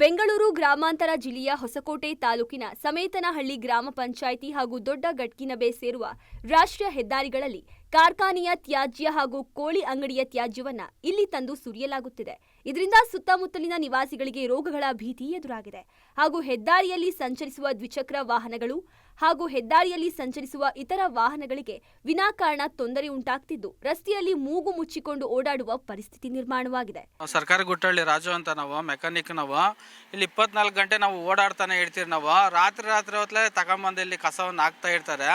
ಬೆಂಗಳೂರು ಗ್ರಾಮಾಂತರ ಜಿಲ್ಲೆಯ ಹೊಸಕೋಟೆ ತಾಲೂಕಿನ ಸಮೇತನಹಳ್ಳಿ ಗ್ರಾಮ ಪಂಚಾಯಿತಿ ಹಾಗೂ ದೊಡ್ಡ ಗಟ್ಕಿನಬೆ ಸೇರುವ ರಾಷ್ಟ್ರೀಯ ಹೆದ್ದಾರಿಗಳಲ್ಲಿ ಕಾರ್ಖಾನೆಯ ತ್ಯಾಜ್ಯ ಹಾಗೂ ಕೋಳಿ ಅಂಗಡಿಯ ತ್ಯಾಜ್ಯವನ್ನ ಇಲ್ಲಿ ತಂದು ಸುರಿಯಲಾಗುತ್ತಿದೆ. ಇದರಿಂದ ಸುತ್ತಮುತ್ತಲಿನ ನಿವಾಸಿಗಳಿಗೆ ರೋಗಗಳ ಭೀತಿ ಎದುರಾಗಿದೆ. ಹಾಗೂ ಹೆದ್ದಾರಿಯಲ್ಲಿ ಸಂಚರಿಸುವ ದ್ವಿಚಕ್ರ ವಾಹನಗಳು ಹಾಗೂ ಹೆದ್ದಾರಿಯಲ್ಲಿ ಸಂಚರಿಸುವ ಇತರ ವಾಹನಗಳಿಗೆ ವಿನಾಕಾರಣ ತೊಂದರೆ ಉಂಟಾಗ್ತಿದ್ದು ರಸ್ತೆಯಲ್ಲಿ ಮೂಗು ಮುಚ್ಚಿಕೊಂಡು ಓಡಾಡುವ ಪರಿಸ್ಥಿತಿ ನಿರ್ಮಾಣವಾಗಿದೆ. ಸರ್ಕಾರಿ ಗುಟ್ಟಳ್ಳಿ ರಾಜು ಅಂತ ನಾವು ಮೆಕ್ಯಾನಿಕ್ ನಾವು ಇಲ್ಲಿ 24 ಗಂಟೆ ನಾವು ಓಡಾಡ್ತಾನೆ ಇರ್ತೀವಿ. ನಾವು ರಾತ್ರಿ ಹೊತ್ತಲೇ ತಗೊಂಬಂದು ಇಲ್ಲಿ ಕಸವನ್ನು ಹಾಕ್ತಾ ಇರ್ತಾರೆ.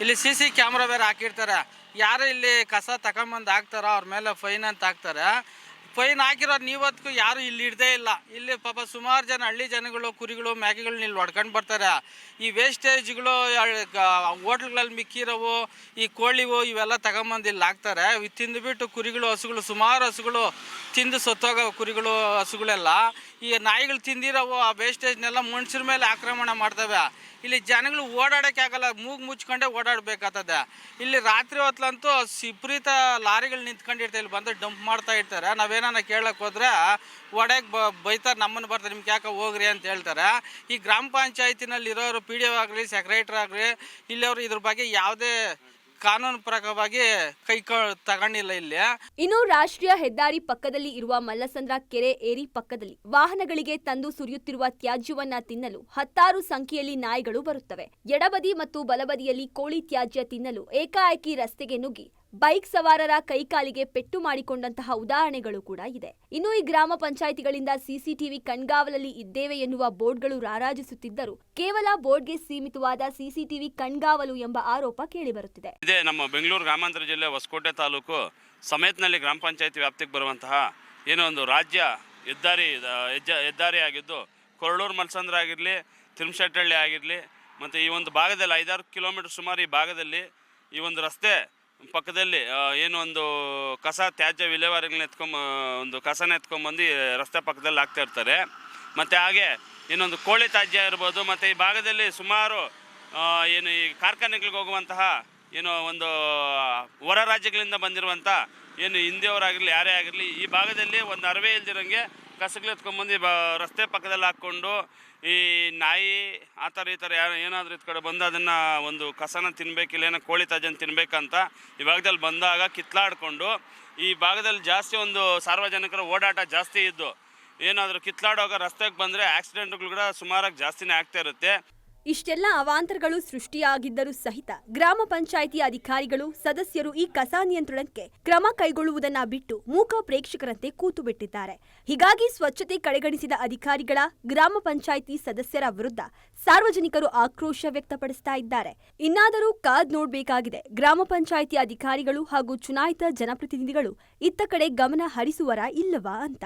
ಇಲ್ಲಿ CC ಕ್ಯಾಮ್ರಾ ಬೇರೆ ಹಾಕಿರ್ತಾರೆ. ಯಾರು ಇಲ್ಲಿ ಕಸ ತಗೊಂಬಂದು ಹಾಕ್ತಾರೋ ಅವ್ರ ಮೇಲೆ ಫೈನ್ ಅಂತ ಹಾಕ್ತಾರೆ. ಫೈನ್ ಹಾಕಿರೋರು ನೀವತ್ತಿಗೂ ಯಾರು ಇಲ್ಲಿ ಇಡದೇ ಇಲ್ಲ. ಇಲ್ಲಿ ಪಾಪ ಸುಮಾರು ಜನ ಹಳ್ಳಿ ಜನಗಳು ಕುರಿಗಳು ಮೇಕೆಗಳನ್ನ ಇಲ್ಲಿ ಹೊಡ್ಕೊಂಡು ಬರ್ತಾರೆ. ಈ ವೇಸ್ಟೇಜ್ಗಳು ಹೋಟ್ಲ್ಗಳಲ್ಲಿ ಮಿಕ್ಕಿರೋವು ಈ ಕೋಳಿವು ಇವೆಲ್ಲ ತಗೊಂಬಂದು ಇಲ್ಲಿ ಹಾಕ್ತಾರೆ. ತಿಂದುಬಿಟ್ಟು ಕುರಿಗಳು ಹಸುಗಳು ಸುಮಾರು ಹಸುಗಳು ತಿಂದು ಸತ್ತೋಗೋ ಕುರಿಗಳು ಹಸುಗಳೆಲ್ಲ ಈ ನಾಯಿಗಳು ತಿಂದಿರೋವು ಆ ವೇಸ್ಟೇಜ್ನೆಲ್ಲ ಮನುಷ್ಯರ ಮೇಲೆ ಆಕ್ರಮಣ ಮಾಡ್ತವೆ. ಇಲ್ಲಿ ಜನಗಳು ಓಡಾಡೋಕ್ಕೆ ಆಗಲ್ಲ, ಮೂಗು ಮುಚ್ಕೊಂಡೇ ಓಡಾಡಬೇಕಾಗ್ತದೆ. ಇಲ್ಲಿ ರಾತ್ರಿ ಹೊತ್ತಲಂತೂ ವಿಪರೀತ ಲಾರಿಗಳು ನಿಂತ್ಕೊಂಡಿರ್ತಾರೆ. ಇಲ್ಲಿ ಬಂದು ಡಂಪ್ ಮಾಡ್ತಾ ಇರ್ತಾರೆ. ನಾವೇನ ಕೇಳಕ್ಕೆ ಹೋದ್ರೆ ಒಡೆಗೆ ಬೈತಾರೆ, ನಮ್ಮನ್ನು ಬರ್ತಾರೆ, ನಿಮ್ಗೆ ಯಾಕೆ ಹೋಗ್ರಿ ಅಂತ ಹೇಳ್ತಾರೆ. ಈ ಗ್ರಾಮ ಪಂಚಾಯತಿನಲ್ಲಿ ಇರೋರು PDO ಆಗಲಿ ಸೆಕ್ರೆಟರಿ ಆಗಲಿ ಇಲ್ಲಿಯವರು ಇದ್ರ ಬಗ್ಗೆ ಯಾವುದೇ ಕಾನೂನು ಪ್ರಕಾರವಾಗಿ ತಗೊಂಡಿಲ್ಲ ಇಲ್ಲಿ. ಇನ್ನು ರಾಷ್ಟ್ರೀಯ ಹೆದ್ದಾರಿ ಪಕ್ಕದಲ್ಲಿ ಇರುವ ಮಲ್ಲಸಂದ್ರ ಕೆರೆ ಏರಿ ಪಕ್ಕದಲ್ಲಿ ವಾಹನಗಳಿಗೆ ತಂದು ಸುರಿಯುತ್ತಿರುವ ತ್ಯಾಜ್ಯವನ್ನ ತಿನ್ನಲು ಹತ್ತಾರು ಸಂಖ್ಯೆಯಲ್ಲಿ ನಾಯಿಗಳು ಬರುತ್ತವೆ. ಎಡಬದಿ ಮತ್ತು ಬಲಬದಿಯಲ್ಲಿ ಕೋಳಿ ತ್ಯಾಜ್ಯ ತಿನ್ನಲು ಏಕಾಏಕಿ ರಸ್ತೆಗೆ ನುಗ್ಗಿ ಬೈಕ್ ಸವಾರರ ಕೈಕಾಲಿಗೆ ಪೆಟ್ಟು ಮಾಡಿಕೊಂಡಂತಹ ಉದಾಹರಣೆಗಳು ಕೂಡ ಇದೆ. ಇನ್ನು ಈ ಗ್ರಾಮ ಪಂಚಾಯಿತಿಗಳಿಂದ CCTV ಕಣ್ಗಾವಲಲ್ಲಿ ಇದ್ದೇವೆ ಎನ್ನುವ ಬೋರ್ಡ್ಗಳು ರಾರಾಜಿಸುತ್ತಿದ್ದರೂ ಕೇವಲ ಬೋರ್ಡ್ಗೆ ಸೀಮಿತವಾದ CCTV ಕಣ್ಗಾವಲು ಎಂಬ ಆರೋಪ ಕೇಳಿಬರುತ್ತಿದೆ. ಇದೇ ನಮ್ಮ ಬೆಂಗಳೂರು ಗ್ರಾಮಾಂತರ ಜಿಲ್ಲೆ ಹೊಸಕೋಟೆ ತಾಲೂಕು ಸಮೇತನಹಳ್ಳಿ ಗ್ರಾಮ ಪಂಚಾಯಿತಿ ವ್ಯಾಪ್ತಿಗೆ ಬರುವಂತಹ ಏನೋ ಒಂದು ರಾಜ್ಯ ಹೆದ್ದಾರಿ ಆಗಿದ್ದು ಕೊರಳೂರು ಮಲ್ಲಸಂದ್ರ ಆಗಿರಲಿ, ತಿರುಮಶೆಟ್ಟಹಳ್ಳಿ ಆಗಿರಲಿ, ಮತ್ತು ಈ ಒಂದು ಭಾಗದಲ್ಲಿ 5-6 ಕಿಲೋಮೀಟರ್ ಸುಮಾರು ಈ ಭಾಗದಲ್ಲಿ ಈ ಒಂದು ರಸ್ತೆ ಪಕ್ಕದಲ್ಲಿ ಏನು ಒಂದು ಕಸ ತ್ಯಾಜ್ಯ ವಿಲೇವಾರಿಗಳನ್ನ ಒಂದು ಕಸನ ಎತ್ಕೊಂಡ್ಬಂದು ರಸ್ತೆ ಪಕ್ಕದಲ್ಲಿ ಹಾಕ್ತಾ ಇರ್ತಾರೆ. ಮತ್ತು ಹಾಗೆ ಇನ್ನೊಂದು ಕೋಳಿ ತ್ಯಾಜ್ಯ ಇರ್ಬೋದು. ಮತ್ತು ಈ ಭಾಗದಲ್ಲಿ ಸುಮಾರು ಏನು ಈ ಕಾರ್ಖಾನೆಗಳಿಗೆ ಹೋಗುವಂತಹ ಏನೋ ಒಂದು ಹೊರ ರಾಜ್ಯಗಳಿಂದ ಬಂದಿರುವಂಥ ಏನು ಹಿಂದಿಯವರಾಗಿರಲಿ ಯಾರೇ ಆಗಿರಲಿ ಈ ಭಾಗದಲ್ಲಿ ಒಂದು ಅರಿವೇ ಇಲ್ದಿರೋಂಗೆ ಕಸಗಳು ಎತ್ಕೊಂಡ್ಬಂದು ರಸ್ತೆ ಪಕ್ಕದಲ್ಲಿ ಹಾಕ್ಕೊಂಡು ಈ ನಾಯಿ ಆ ಥರ ಈ ಥರ ಏನಾದರೂ ಈ ಕಡೆ ಬಂದು ಅದನ್ನು ಒಂದು ಕಸನ ತಿನ್ನಬೇಕಿಲ್ಲ ಏನೋ ಕೋಳಿ ತ್ಯಾಜ್ಯನ ತಿನ್ನಬೇಕಂತ ಈ ಭಾಗದಲ್ಲಿ ಬಂದಾಗ ಕಿತ್ಲಾಡ್ಕೊಂಡು ಈ ಭಾಗದಲ್ಲಿ ಜಾಸ್ತಿ ಒಂದು ಸಾರ್ವಜನಿಕರ ಓಡಾಟ ಜಾಸ್ತಿ ಇದ್ದು ಏನಾದರೂ ಕಿತ್ಲಾಡುವಾಗ ರಸ್ತೆಗೆ ಬಂದರೆ ಆಕ್ಸಿಡೆಂಟ್ಗಳು ಕೂಡ ಸುಮಾರಾಗಿ ಜಾಸ್ತಿನೇ ಆಗ್ತಾ ಇರುತ್ತೆ. ಇಷ್ಟೆಲ್ಲ ಅವಾಂತರಗಳು ಸೃಷ್ಟಿಯಾಗಿದ್ದರೂ ಸಹಿತ ಗ್ರಾಮ ಪಂಚಾಯಿತಿ ಅಧಿಕಾರಿಗಳು ಸದಸ್ಯರು ಈ ಕಸ ನಿಯಂತ್ರಣಕ್ಕೆ ಕ್ರಮ ಕೈಗೊಳ್ಳುವುದನ್ನ ಬಿಟ್ಟು ಮೂಕ ಪ್ರೇಕ್ಷಕರಂತೆ ಕೂತು ಬಿಟ್ಟಿದ್ದಾರೆ. ಹೀಗಾಗಿ ಸ್ವಚ್ಛತೆ ಕಡೆಗಣಿಸಿದ ಅಧಿಕಾರಿಗಳ ಗ್ರಾಮ ಪಂಚಾಯಿತಿ ಸದಸ್ಯರ ವಿರುದ್ಧ ಸಾರ್ವಜನಿಕರು ಆಕ್ರೋಶ ವ್ಯಕ್ತಪಡಿಸ್ತಾ ಇದ್ದಾರೆ. ಇನ್ನಾದರೂ ಕಾದ್ ನೋಡಬೇಕಾಗಿದೆ. ಗ್ರಾಮ ಪಂಚಾಯಿತಿ ಅಧಿಕಾರಿಗಳು ಹಾಗೂ ಚುನಾಯಿತ ಜನಪ್ರತಿನಿಧಿಗಳು ಇತ್ತ ಕಡೆ ಗಮನ ಹರಿಸುವರಾ ಇಲ್ಲವಾ ಅಂತ.